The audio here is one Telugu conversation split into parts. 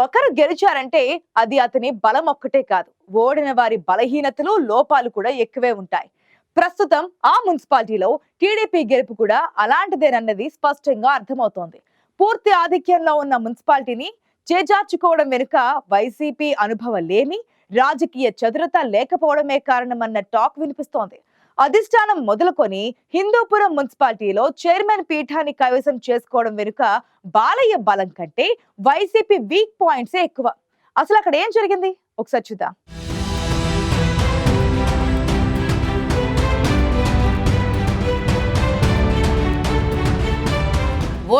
ఒకరు గెలిచారంటే అది అతని బలం ఒక్కటే కాదు, ఓడిన వారి బలహీనతలు లోపాలు కూడా ఎక్కువే ఉంటాయి. ప్రస్తుతం ఆ మున్సిపాలిటీలో టీడీపీ గెలుపు కూడా అలాంటిదేనన్నది స్పష్టంగా అర్థమవుతోంది. పూర్తి ఆధిక్యంలో ఉన్న మున్సిపాలిటీని చేజార్చుకోవడం వెనుక వైసీపీ అనుభవం లేని, రాజకీయ చతురత లేకపోవడమే కారణమన్న టాక్ వినిపిస్తోంది. అధిష్టానం మొదలుకొని హిందూపురం మున్సిపాలిటీలో చైర్మన్ పీఠాన్ని కైవసం చేసుకోవడం వెనుక బాలయ్య బలం కంటే వైసీపీ వీక్ పాయింట్సే ఎక్కువ. అసలు అక్కడ ఏం జరిగింది ఒకసారి చూద్దాం.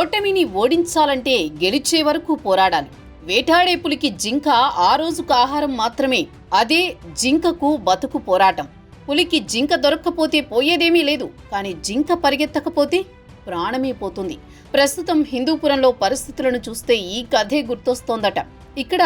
ఓటమిని ఓడించాలంటే గెలిచే వరకు పోరాడాలి. వేటాడే పులికి జింక ఆ రోజుకు ఆహారం మాత్రమే, అదే జింకకు బతుకు పోరాటం. పులికి జింక దొరక్కపోతే పోయేదేమీ లేదు, కానీ జింక పరిగెత్తకపోతే ప్రాణమే పోతుంది. ప్రస్తుతం హిందూపురంలో పరిస్థితులను చూస్తే ఈ కథే గుర్తొస్తోందట. ఇక్కడ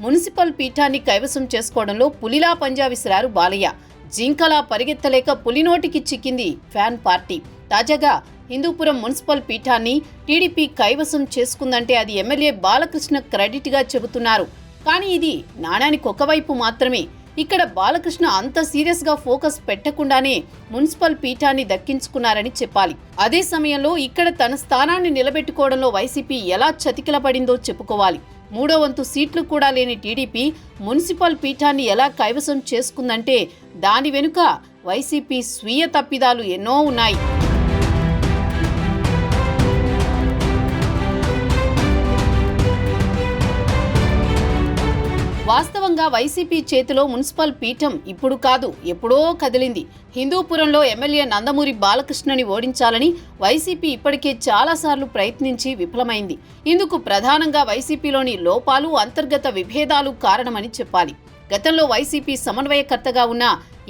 మున్సిపల్ పీఠాన్ని కైవసం చేసుకోవడంలో పులిలా పంజా విసిరారు బాలయ్య. జింకలా పరిగెత్తలేక పులినోటికి చిక్కింది ఫ్యాన్ పార్టీ. తాజాగా హిందూపురం మున్సిపల్ పీఠాన్ని టీడీపీ కైవసం చేసుకుందంటే అది ఎమ్మెల్యే బాలకృష్ణ క్రెడిట్గా చెబుతున్నారు. కానీ ఇది నాణానికి ఒకవైపు మాత్రమే. ఇక్కడ బాలకృష్ణ అంత సీరియస్గా ఫోకస్ పెట్టకుండానే మున్సిపల్ పీఠాన్ని దక్కించుకున్నారని చెప్పాలి. అదే సమయంలో ఇక్కడ తన స్థానాన్ని నిలబెట్టుకోవడంలో వైసీపీ ఎలా చతికిలపడిందో చెప్పుకోవాలి. మూడో వంతు సీట్లు కూడా లేని టీడీపీ మున్సిపల్ పీఠాన్ని ఎలా కైవసం చేసుకుందంటే దాని వెనుక వైసీపీ స్వీయ తప్పిదాలు ఎన్నో ఉన్నాయి. వాస్తవంగా వైసీపీ చేతిలో మున్సిపల్ పీఠం ఇప్పుడు కాదు, ఎప్పుడో కదిలింది. హిందూపురంలో ఎమ్మెల్యే నందమూరి బాలకృష్ణని ఓడించాలని వైసీపీ ఇప్పటికే చాలాసార్లు ప్రయత్నించి విఫలమైంది. ఇందుకు ప్రధానంగా వైసీపీలోని లోపాలు, అంతర్గత విభేదాలు కారణమని చెప్పాలి. గతంలో వైసీపీ సమన్వయకర్తగా ఉన్న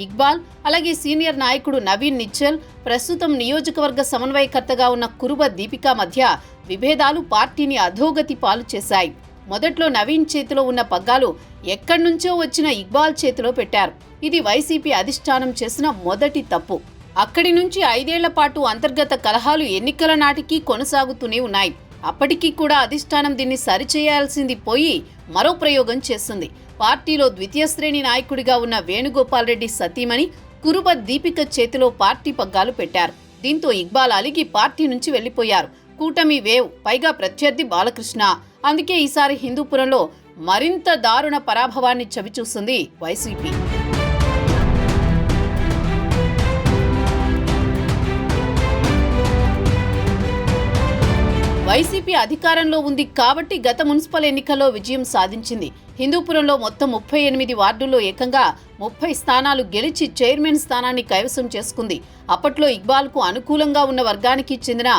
ఇక్బాల్, అలాగే సీనియర్ నాయకుడు నవీన్ నిచ్చల్, ప్రస్తుతం నియోజకవర్గ సమన్వయకర్తగా ఉన్న కురుబ దీపిక మధ్య విభేదాలు పార్టీని అధోగతి పాలు చేశాయి. మొదట్లో నవీన్ చేతిలో ఉన్న పగ్గాలు ఎక్కడ్నుంచో వచ్చిన ఇక్బాల్ చేతిలో పెట్టారు. ఇది వైసీపీ అధిష్టానం చేసిన మొదటి తప్పు. అక్కడి నుంచి 5 ఏళ్ల పాటు అంతర్గత కలహాలు ఎన్నికల నాటికి కొనసాగుతూనే ఉన్నాయి. అప్పటికీ కూడా అధిష్టానం దీన్ని సరిచేయాల్సింది పోయి మరో ప్రయోగం చేస్తుంది. పార్టీలో ద్వితీయ శ్రేణి నాయకుడిగా ఉన్న వేణుగోపాల్ రెడ్డి సతీమణి కురుబ దీపిక చేతిలో పార్టీ పగ్గాలు పెట్టారు. దీంతో ఇక్బాల్ అలిగి పార్టీ నుంచి వెళ్లిపోయారు. కూటమి వేవ్, పైగా ప్రత్యర్థి బాలకృష్ణ. అందుకే ఈసారి హిందూపురంలో మరింత దారుణ పరాభవాన్ని చవిచూస్తుంది వైసీపీ. వైసీపీ అధికారంలో ఉంది కాబట్టి గత మున్సిపల్ ఎన్నికల్లో విజయం సాధించింది. హిందూపురంలో మొత్తం 38 వార్డుల్లో ఏకంగా 30 స్థానాలు గెలిచి చైర్మన్ స్థానాన్ని కైవసం చేసుకుంది. అప్పట్లో ఇక్బాల్కు అనుకూలంగా ఉన్న వర్గానికి చెందిన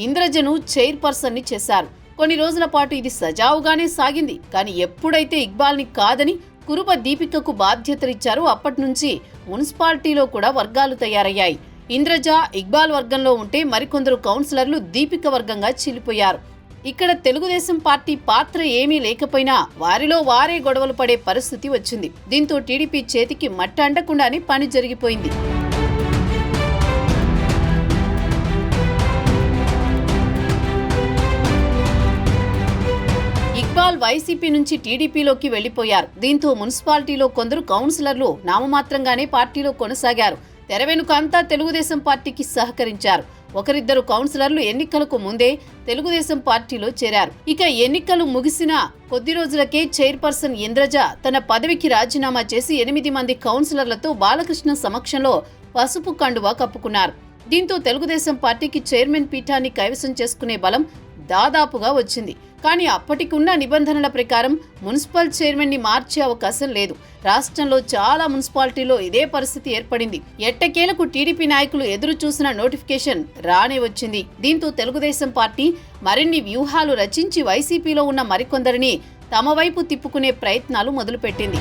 ఇంద్రజను చైర్పర్సన్ని చేశారు. కొన్ని రోజుల పాటు ఇది సజావుగానే సాగింది. కానీ ఎప్పుడైతే ఇక్బాల్ని కాదని కురుబ దీపికకు బాధ్యతలిచ్చారో అప్పటి నుంచి మున్సిపాలిటీలో కూడా వర్గాలు తయారయ్యాయి. ఇంద్రజ ఇక్బాల్ వర్గంలో ఉంటే మరికొందరు కౌన్సిలర్లు దీపిక వర్గంగా చీలిపోయారు. ఇక్కడ తెలుగుదేశం పార్టీ పాత్ర ఏమీ లేకపోయినా వారిలో వారే గొడవలు పడే పరిస్థితి వచ్చింది. దీంతో టీడీపీ చేతికి మట్టి అంటకుండానే పని జరిగిపోయింది. ఇక్బాల్ వైసీపీ నుంచి టీడీపీలోకి వెళ్లిపోయారు. దీంతో మున్సిపాలిటీలో కొందరు కౌన్సిలర్లు నామమాత్రంగానే పార్టీలో కొనసాగారు. తెర వెనుక అంతా తెలుగుదేశం పార్టీకి సహకరించారు. ఒకరిద్దరు కౌన్సిలర్లు ఎన్నికలకు ముందే తెలుగుదేశం పార్టీలో చేరారు. ఇక ఎన్నికలు ముగిసిన కొద్ది రోజులకే చైర్పర్సన్ ఇంద్రజ తన పదవికి రాజీనామా చేసి 8 మంది కౌన్సిలర్లతో బాలకృష్ణ సమక్షంలో పసుపు కండువా కప్పుకున్నారు. దీంతో తెలుగుదేశం పార్టీకి చైర్మన్ పీఠాన్ని కైవసం చేసుకునే బలం దాదాపుగా వచ్చింది. కానీ అప్పటికున్న నిబంధనల ప్రకారం మున్సిపల్ చైర్మన్ ని మార్చే అవకాశం లేదు. రాష్ట్రంలో చాలా మున్సిపాలిటీలో ఇదే పరిస్థితి ఏర్పడింది. ఎట్టకేలకు టీడీపీ నాయకులు ఎదురు చూసిన నోటిఫికేషన్ రానే వచ్చింది. దీంతో తెలుగుదేశం పార్టీ మరిన్ని వ్యూహాలు రచించి వైసీపీలో ఉన్న మరికొందరిని తమ వైపు తిప్పుకునే ప్రయత్నాలు మొదలుపెట్టింది.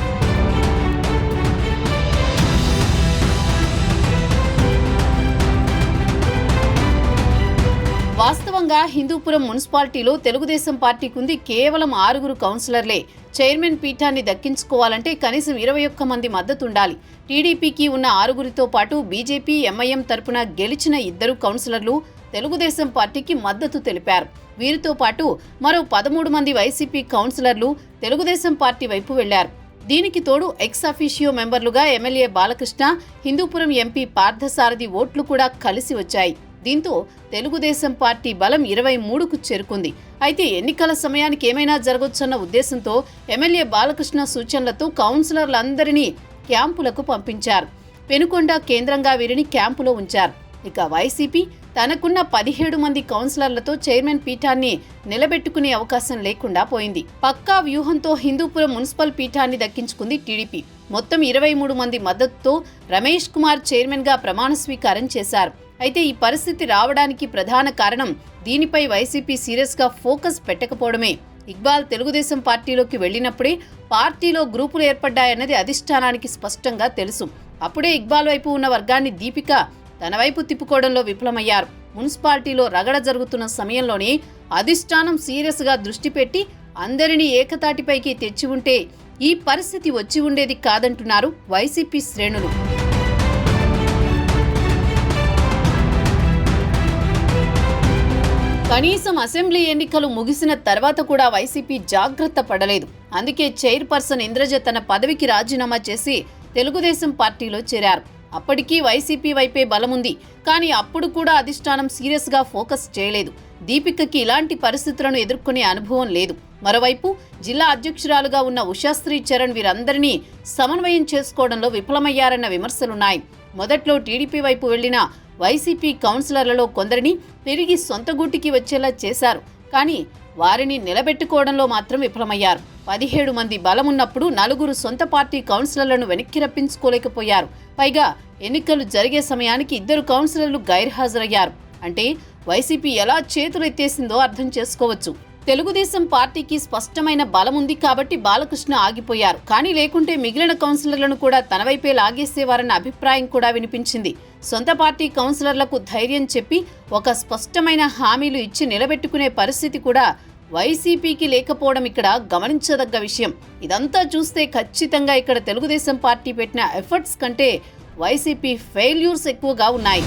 వాస్తవంగా హిందూపురం మున్సిపాలిటీలో తెలుగుదేశం పార్టీకి ఉంది కేవలం 6 కౌన్సిలర్లే. చైర్మన్ పీఠాన్ని దక్కించుకోవాలంటే కనీసం 21 మంది మద్దతుండాలి. టీడీపీకి ఉన్న 6తో పాటు బీజేపీ, ఎంఐఎం తరపున గెలిచిన 2 కౌన్సిలర్లు తెలుగుదేశం పార్టీకి మద్దతు తెలిపారు. వీరితో పాటు మరో 13 మంది వైసీపీ కౌన్సిలర్లు తెలుగుదేశం పార్టీ వైపు వెళ్లారు. దీనికి తోడు ఎక్స్ అఫీషియో మెంబర్లుగా ఎమ్మెల్యే బాలకృష్ణ, హిందూపురం ఎంపీ పార్థసారథి ఓట్లు కూడా కలిసి వచ్చాయి. దీంతో తెలుగుదేశం పార్టీ బలం 23కు చేరుకుంది. అయితే ఎన్నికల సమయానికి ఏమైనా జరగొచ్చన్న ఉద్దేశంతో ఎమ్మెల్యే బాలకృష్ణ సూచనలతో కౌన్సిలర్లందరినీ క్యాంపులకు పంపించారు. పెనుకొండ కేంద్రంగా వీరిని క్యాంపులో ఉంచారు. ఇక వైసీపీ తనకున్న 17 మంది కౌన్సిలర్లతో చైర్మన్ పీఠాన్ని నిలబెట్టుకునే అవకాశం లేకుండా పోయింది. పక్కా వ్యూహంతో హిందూపురం మున్సిపల్ పీఠాన్ని దక్కించుకుంది టీడీపీ. మొత్తం 23 మంది మద్దతుతో రమేష్ కుమార్ చైర్మన్ గా ప్రమాణ స్వీకారం చేశారు. అయితే ఈ పరిస్థితి రావడానికి ప్రధాన కారణం దీనిపై వైసీపీ సీరియస్ గా ఫోకస్ పెట్టకపోవడమే. ఇక్బాల్ తెలుగుదేశం పార్టీలోకి వెళ్లినప్పుడే పార్టీలో గ్రూపులు ఏర్పడ్డాయన్నది అధిష్టానానికి స్పష్టంగా తెలుసు. అప్పుడే ఇక్బాల్ వైపు ఉన్న వర్గాన్ని దీపిక తన వైపు తిప్పుకోవడంలో విఫలమయ్యారు. మున్సిపాలిటీలో రగడ జరుగుతున్న సమయంలోనే అధిష్టానం సీరియస్ గా దృష్టి పెట్టి అందరినీ ఏకతాటిపైకి తెచ్చి ఉంటే ఈ పరిస్థితి వచ్చి ఉండేది కాదంటున్నారు వైసీపీ శ్రేణులు. కనీసం అసెంబ్లీ ఎన్నికలు ముగిసిన తర్వాత కూడా వైసీపీ జాగ్రత్త పడలేదు. అందుకే చైర్పర్సన్ ఇంద్రజ తన పదవికి రాజీనామా చేసి తెలుగుదేశం పార్టీలో చేరారు. అప్పటికీ వైసీపీ వైపే బలముంది. కానీ అప్పుడు కూడా అధిష్టానం సీరియస్ గా ఫోకస్ చేయలేదు. దీపికకి ఇలాంటి పరిస్థితులను ఎదుర్కొనే అనుభవం లేదు. మరోవైపు జిల్లా అధ్యక్షురాలుగా ఉన్న ఉషాశ్రీ చరణ్ వీరందరినీ సమన్వయం చేసుకోవడంలో విఫలమయ్యారన్న విమర్శలున్నాయి. మొదట్లో టీడీపీ వైపు వెళ్లిన వైసీపీ కౌన్సిలర్లలో కొందరిని తిరిగి సొంత గూటికి వచ్చేలా చేశారు. కానీ వారిని నిలబెట్టుకోవడంలో మాత్రం విఫలమయ్యారు. 17 మంది బలమున్నప్పుడు 4 సొంత పార్టీ కౌన్సిలర్లను వెనక్కి రప్పించుకోలేకపోయారు. పైగా ఎన్నికలు జరిగే సమయానికి 2 కౌన్సిలర్లు గైర్హాజరయ్యారు. అంటే వైసీపీ ఎలా చేతులెత్తేసిందో అర్థం చేసుకోవచ్చు. తెలుగుదేశం పార్టీకి స్పష్టమైన బలముంది కాబట్టి బాలకృష్ణ ఆగిపోయారు. కానీ లేకుంటే మిగిలిన కౌన్సిలర్లను కూడా తన వైపే లాగేసేవారన్న అభిప్రాయం కూడా వినిపించింది. సొంత పార్టీ కౌన్సిలర్లకు ధైర్యం చెప్పి ఒక స్పష్టమైన హామీలు ఇచ్చి నిలబెట్టుకునే పరిస్థితి కూడా వైసీపీకి లేకపోవడం ఇక్కడ గమనించదగ్గ విషయం. ఇదంతా చూస్తే ఖచ్చితంగా ఇక్కడ తెలుగుదేశం పార్టీ పెట్టిన ఎఫర్ట్స్ కంటే వైసీపీ ఫెయిల్యూర్స్ ఎక్కువగా ఉన్నాయి.